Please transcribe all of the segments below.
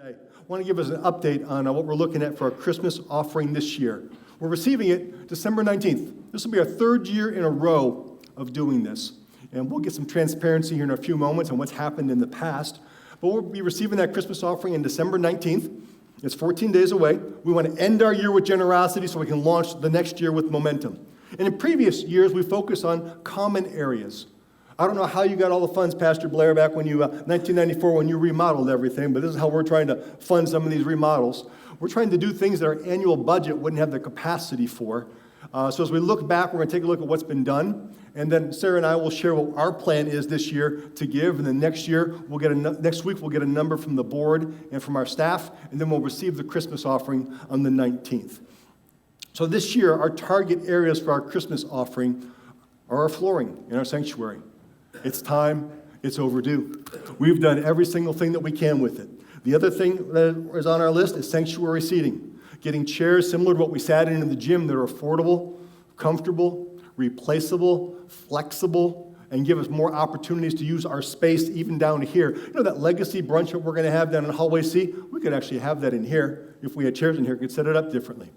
I want to give us an update on what we're looking at for our Christmas offering this year. We're receiving it December 19th. This will be our third year in a row of doing this. And we'll get some transparency here in a few moments on what's happened in the past. But we'll be receiving that Christmas offering on December 19th. It's 14 days away. We want to end our year with generosity so we can launch the next year with momentum. And in previous years, we focused on common areas. I don't know how you got all the funds, Pastor Blair, back when 1994, when you remodeled everything, but this is how we're trying to fund some of these remodels. We're trying to do things that our annual budget wouldn't have the capacity for. So as we look back, we're going to take a look at what's been done, and then Sarah and I will share what our plan is this year to give, and then next week we'll get a number from the board and from our staff, and then we'll receive the Christmas offering on the 19th. So this year, our target areas for our Christmas offering are our flooring in our sanctuary. It's time. It's overdue. We've done every single thing that we can with it. The other thing that is on our list is sanctuary seating. Getting chairs similar to what we sat in the gym that are affordable, comfortable, replaceable, flexible, and give us more opportunities to use our space even down here. You know that legacy brunch that we're going to have down in Hallway C? We could actually have that in here. If we had chairs in here, we could set it up differently.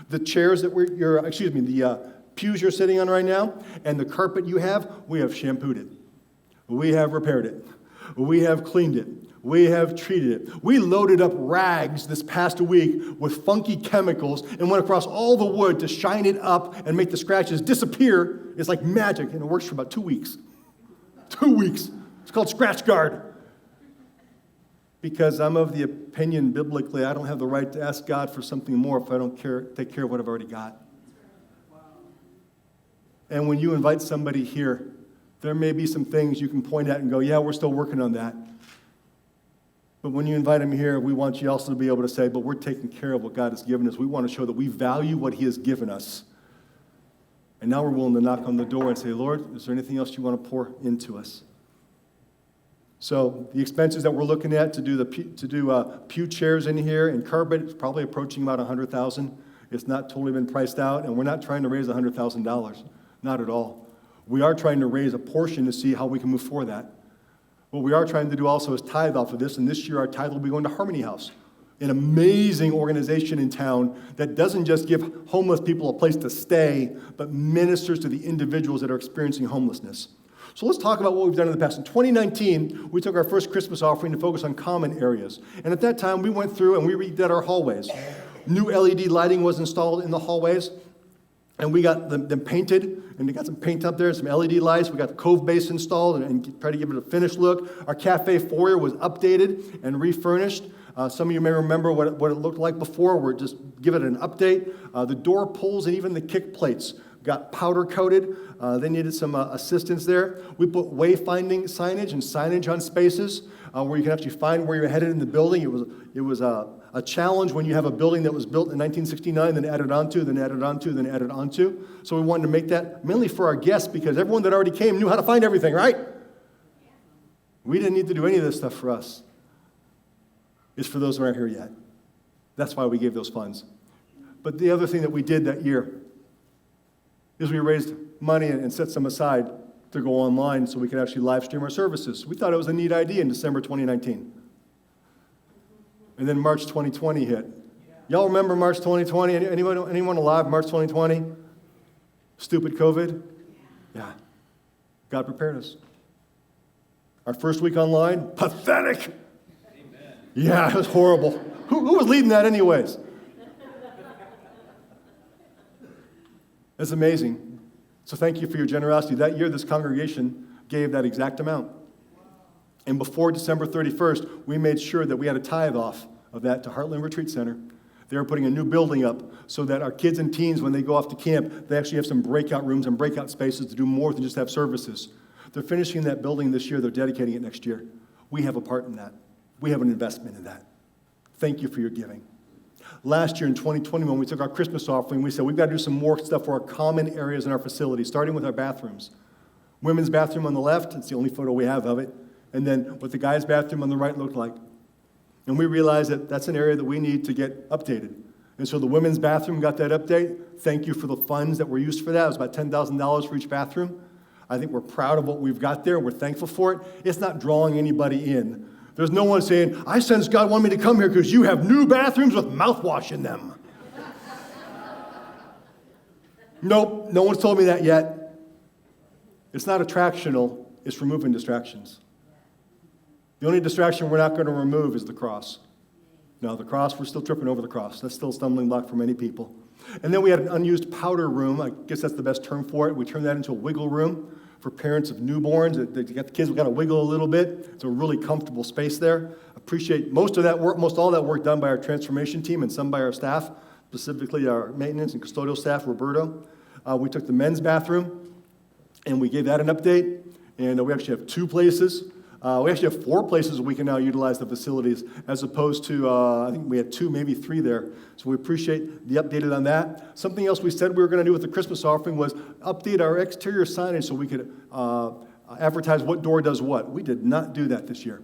The chairs that the pews you're sitting on right now and the carpet you have, we have shampooed it. We have repaired it. We have cleaned it. We have treated it. We loaded up rags this past week with funky chemicals and went across all the wood to shine it up and make the scratches disappear. It's like magic, and it works for about 2 weeks. 2 weeks. It's called Scratch Guard. Because I'm of the opinion, biblically, I don't have the right to ask God for something more if I don't take care of what I've already got. And when you invite somebody here, there may be some things you can point at and go, yeah, we're still working on that. But when you invite them here, we want you also to be able to say, but we're taking care of what God has given us. We want to show that we value what He has given us. And now we're willing to knock on the door and say, Lord, is there anything else you want to pour into us? So the expenses that we're looking at to do pew chairs in here and carpet is probably approaching about $100,000. It's not totally been priced out, and we're not trying to raise $100,000. Not at all. We are trying to raise a portion to see how we can move forward that. What we are trying to do also is tithe off of this, and this year our tithe will be going to Harmony House, an amazing organization in town that doesn't just give homeless people a place to stay, but ministers to the individuals that are experiencing homelessness. So let's talk about what we've done in the past. In 2019, we took our first Christmas offering to focus on common areas. And at that time, we went through and we redid our hallways. New LED lighting was installed in the hallways. And we got them painted, and they got some paint up there, some LED lights. We got the Cove base installed and tried to give it a finished look. Our cafe foyer was updated and refurnished. Some of you may remember what it looked like before. We're just give it an update. The door pulls and even the kick plates got powder coated. They needed some assistance there. We put wayfinding signage and signage on spaces where you can actually find where you're headed in the building. It was a challenge when you have a building that was built in 1969, then added onto, then added onto, then added onto. So we wanted to make that mainly for our guests because everyone that already came knew how to find everything, right? We didn't need to do any of this stuff for us. It's for those who aren't here yet. That's why we gave those funds. But the other thing that we did that year is we raised money and set some aside to go online so we could actually live stream our services. We thought it was a neat idea in December 2019. And then March 2020 hit. Y'all remember March 2020? Anyone alive March 2020? Stupid COVID? Yeah. God prepared us. Our first week online, pathetic. Amen. Yeah, it was horrible. Who was leading that anyways? It's amazing. So thank you for your generosity. That year, this congregation gave that exact amount. And before December 31st, we made sure that we had a tithe off of that to Heartland Retreat Center. They were putting a new building up so that our kids and teens, when they go off to camp, they actually have some breakout rooms and breakout spaces to do more than just have services. They're finishing that building this year. They're dedicating it next year. We have a part in that. We have an investment in that. Thank you for your giving. Last year in 2020, when we took our Christmas offering, we said we've got to do some more stuff for our common areas in our facility, starting with our bathrooms. Women's bathroom on the left, it's the only photo we have of it, and then what the guys' bathroom on the right looked like. And we realized that that's an area that we need to get updated. And so the women's bathroom got that update. Thank you for the funds that were used for that. It was about $10,000 for each bathroom. I think we're proud of what we've got there. We're thankful for it. It's not drawing anybody in, There's no one saying, I sense God wanted me to come here because you have new bathrooms with mouthwash in them. Nope, no one's told me that yet. It's not attractional, it's removing distractions. The only distraction we're not going to remove is the cross. No, the cross, we're still tripping over the cross. That's still a stumbling block for many people. And then we had an unused powder room. I guess that's the best term for it. We turned that into a wiggle room for parents of newborns. They got the kids, we got to wiggle a little bit. It's a really comfortable space there. Appreciate most all that work done by our transformation team and some by our staff, specifically our maintenance and custodial staff, Roberto. We took the men's bathroom and we gave that an update. And we actually have 2 places. We actually have 4 places we can now utilize the facilities, as opposed to, I think we had 2, maybe 3 there. So we appreciate the updated on that. Something else we said we were going to do with the Christmas offering was update our exterior signage so we could advertise what door does what. We did not do that this year.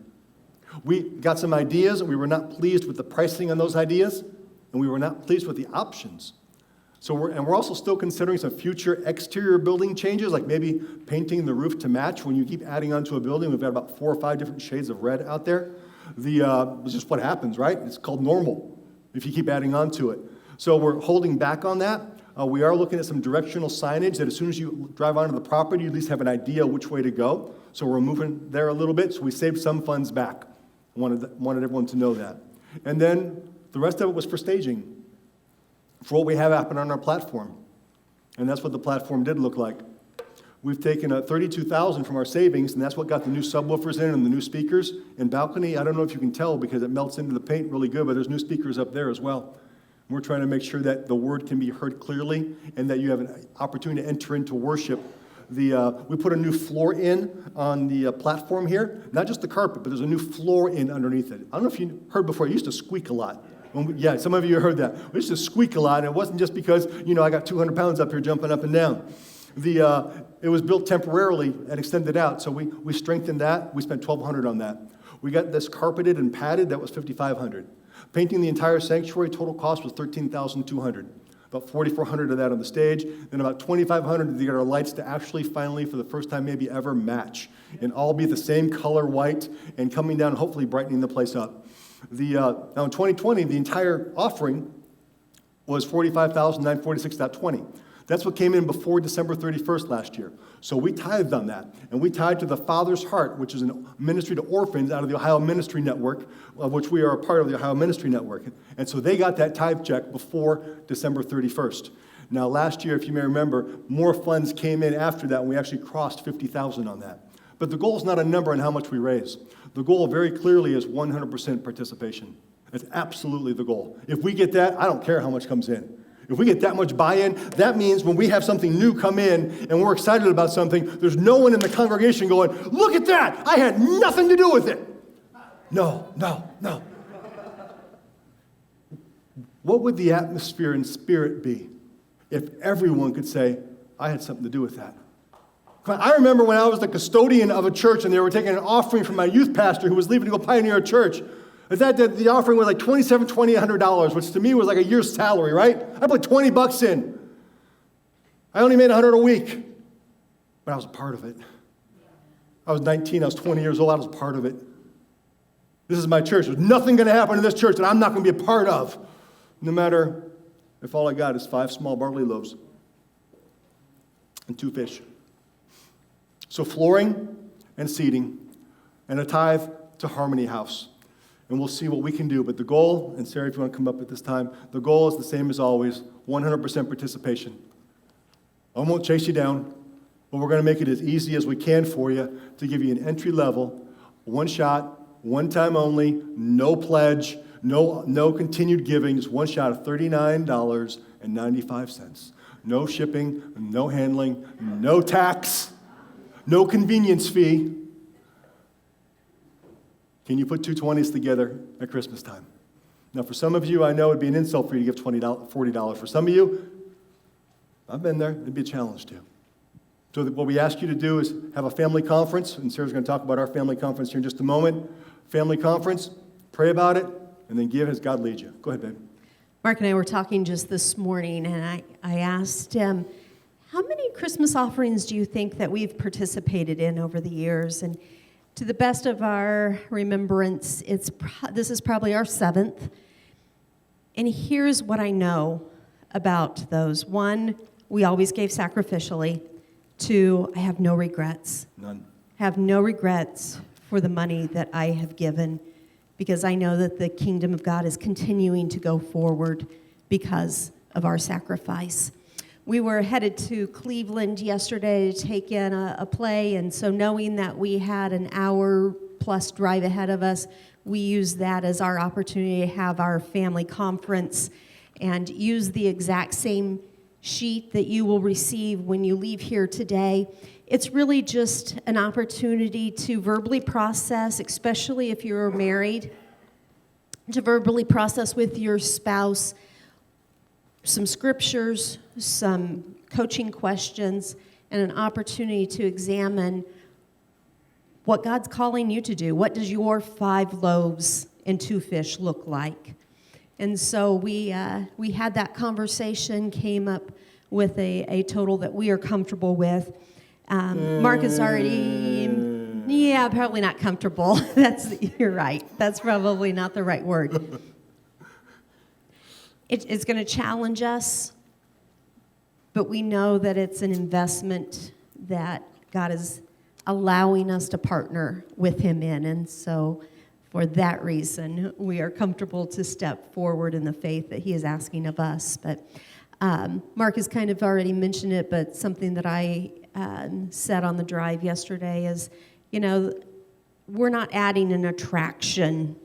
We got some ideas, and we were not pleased with the pricing on those ideas, and we were not pleased with the options. So we're also still considering some future exterior building changes, like maybe painting the roof to match. When you keep adding onto a building, we've got about 4 or 5 different shades of red out there. It's just what happens, right? It's called normal if you keep adding onto it. So we're holding back on that. We are looking at some directional signage that as soon as you drive onto the property, you at least have an idea which way to go. So we're moving there a little bit. So we saved some funds back. I wanted everyone to know that. And then the rest of it was for staging, for what we have happen on our platform. And that's what the platform did look like. We've taken $32,000 from our savings, and that's what got the new subwoofers in and the new speakers. And balcony, I don't know if you can tell because it melts into the paint really good, but there's new speakers up there as well. We're trying to make sure that the word can be heard clearly and that you have an opportunity to enter into worship. We put a new floor in on the platform here. Not just the carpet, but there's a new floor in underneath it. I don't know if you heard before, it used to squeak a lot. Yeah, some of you heard that. We used to squeak a lot, and it wasn't just because, I got 200 pounds up here jumping up and down. It was built temporarily and extended out, so we strengthened that. We spent $1,200 on that. We got this carpeted and padded. That was $5,500. Painting the entire sanctuary, total cost was $13,200. About $4,400 of that on the stage, then about $2,500 to get our lights to actually finally, for the first time maybe ever, match and all be the same color white and coming down, hopefully brightening the place up. Now in 2020, the entire offering was $45,946.20. That's what came in before December 31st last year. So we tithed on that. And we tithed to the Father's Heart, which is a ministry to orphans out of the Ohio Ministry Network, of which we are a part of the Ohio Ministry Network. And so they got that tithe check before December 31st. Now last year, if you may remember, more funds came in after that, and we actually crossed $50,000 on that. But the goal is not a number on how much we raise. The goal very clearly is 100% participation. That's absolutely the goal. If we get that, I don't care how much comes in. If we get that much buy-in, that means when we have something new come in and we're excited about something, there's no one in the congregation going, look at that, I had nothing to do with it. No. What would the atmosphere and spirit be if everyone could say, I had something to do with that? I remember when I was the custodian of a church and they were taking an offering from my youth pastor who was leaving to go pioneer a church. The offering was like $2,800, which to me was like a year's salary, right? I put $20 in. I only made $100 a week, but I was a part of it. I was 19, I was 20 years old, I was a part of it. This is my church. There's nothing going to happen in this church that I'm not going to be a part of, no matter if all I got is 5 small barley loaves and 2 fish. So flooring and seating and a tithe to Harmony House. And we'll see what we can do. But the goal, and Sarah, if you want to come up at this time, the goal is the same as always, 100% participation. I won't chase you down, but we're going to make it as easy as we can for you to give you an entry level, one shot, one time only, no pledge, no continued giving, just one shot of $39.95. No shipping, no handling, no tax, no convenience fee. Can you put 2 20s together at Christmas time? Now, for some of you, I know it'd be an insult for you to give $40. For some of you, I've been there. It'd be a challenge too. So what we ask you to do is have a family conference, and Sarah's going to talk about our family conference here in just a moment. Family conference, pray about it, and then give as God leads you. Go ahead, babe. Mark and I were talking just this morning, and I asked him, how many Christmas offerings do you think that we've participated in over the years? And To the best of our remembrance, this is probably our 7th. And here's what I know about those. 1, we always gave sacrificially. 2, I have no regrets. None. Have no regrets for the money that I have given, because I know that the kingdom of God is continuing to go forward because of our sacrifice. We were headed to Cleveland yesterday to take in a play, and so knowing that we had an hour-plus drive ahead of us, we used that as our opportunity to have our family conference and use the exact same sheet that you will receive when you leave here today. It's really just an opportunity to verbally process, especially if you're married, to verbally process with your spouse some scriptures, some coaching questions, and an opportunity to examine what God's calling you to do. What does your 5 loaves and 2 fish look like? And so we had that conversation, came up with a total that we are comfortable with. Mark is already, probably not comfortable. You're right. That's probably not the right word. It's going to challenge us, but we know that it's an investment that God is allowing us to partner with Him in. And so for that reason, we are comfortable to step forward in the faith that He is asking of us. But Mark has kind of already mentioned it, but something that I said on the drive yesterday is, we're not adding an attraction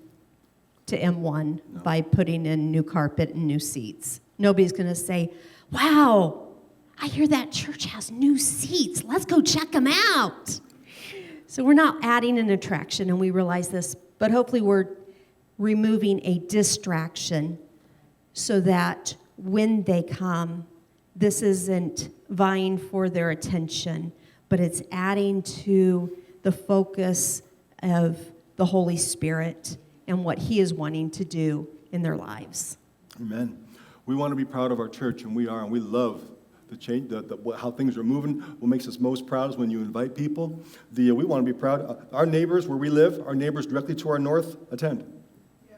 to M1 by putting in new carpet and new seats. Nobody's going to say, wow, I hear that church has new seats. Let's go check them out. So we're not adding an attraction, and we realize this, but hopefully we're removing a distraction so that when they come, this isn't vying for their attention, but it's adding to the focus of the Holy Spirit and what He is wanting to do in their lives. Amen. We want to be proud of our church, and we are, and we love the change, how things are moving. What makes us most proud is when you invite people. We want to be proud. Our neighbors where we live, our neighbors directly to our north, attend. Yeah.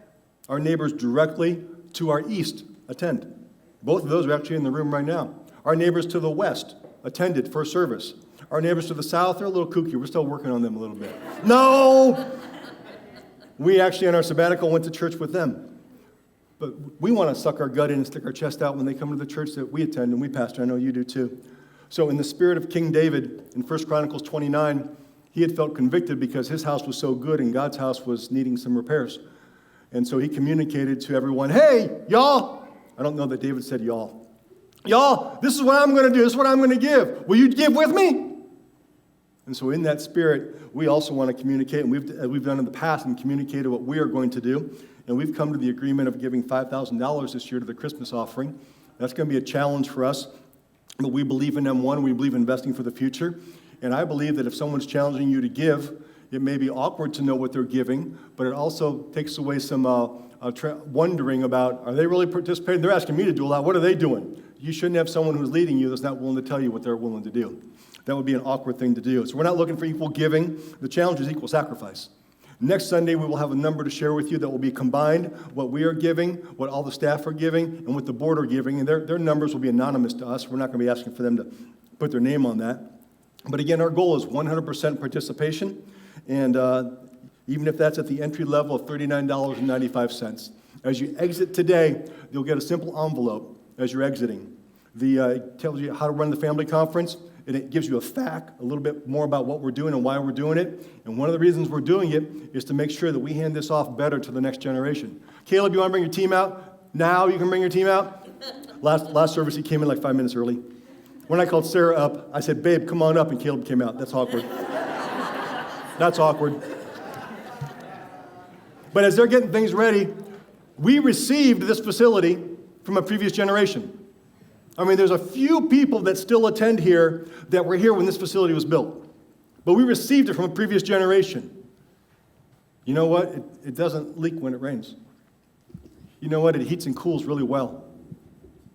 Our neighbors directly to our east, attend. Both of those are actually in the room right now. Our neighbors to the west attended first service. Our neighbors to the south, they're a little kooky. We're still working on them a little bit. No! We actually, on our sabbatical, went to church with them. But we want to suck our gut in and stick our chest out when they come to the church that we attend and we pastor. I know you do too. So in the spirit of King David, in 1 Chronicles 29, he had felt convicted because his house was so good and God's house was needing some repairs. And so he communicated to everyone, hey, y'all. I don't know that David said y'all. Y'all, this is what I'm going to do. This is what I'm going to give. Will you give with me? And so in that spirit, we also want to communicate, and we've done in the past and communicated what we are going to do. And we've come to the agreement of giving $5,000 this year to the Christmas offering. That's going to be a challenge for us. But we believe in M1. We believe in investing for the future. And I believe that if someone's challenging you to give, it may be awkward to know what they're giving, but it also takes away some wondering about, are they really participating? They're asking me to do a lot. What are they doing? You shouldn't have someone who's leading you that's not willing to tell you what they're willing to do. That would be an awkward thing to do. So we're not looking for equal giving. The challenge is equal sacrifice. Next Sunday, we will have a number to share with you that will be combined, what we are giving, what all the staff are giving, and what the board are giving. And their numbers will be anonymous to us. We're not going to be asking for them to put their name on that. But again, our goal is 100% participation. And even if that's at the entry level of $39.95. As you exit today, you'll get a simple envelope as you're exiting. It tells you how to run the family conference. And it gives you a little bit more about what we're doing and why we're doing it. And one of the reasons we're doing it is to make sure that we hand this off better to the next generation. Caleb, you want to bring your team out? Now you can bring your team out? Last service, he came in like 5 minutes early. When I called Sarah up, I said, babe, come on up, and Caleb came out. That's awkward. That's awkward. But as they're getting things ready, we received this facility from a previous generation. I mean, there's a few people that still attend here that were here when this facility was built. But we received it from a previous generation. You know what? It doesn't leak when it rains. You know what? It heats and cools really well.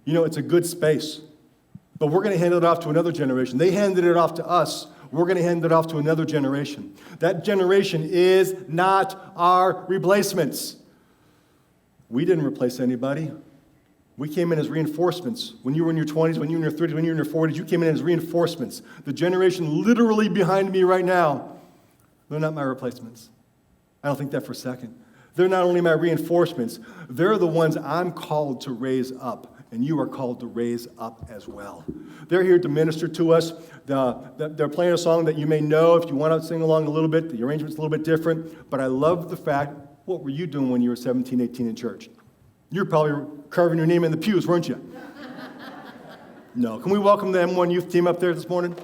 You know, it's a good space. But we're going to hand it off to another generation. They handed it off to us we're going to hand it off to another generation. That generation is not our replacements. We didn't replace anybody. We came in as reinforcements. When you were in your 20s, when you were in your 30s, when you were in your 40s, you came in as reinforcements. The generation literally behind me right now, they're not my replacements. I don't think that for a second. They're not only my reinforcements, they're the ones I'm called to raise up, and you are called to raise up as well. They're here to minister to us. They're playing a song that you may know if you want to sing along a little bit. The arrangement's a little bit different, but I love the fact, what were you doing when you were 17, 18 in church? You were probably carving your name in the pews, weren't you? No. Can we welcome the M1 youth team up there this morning?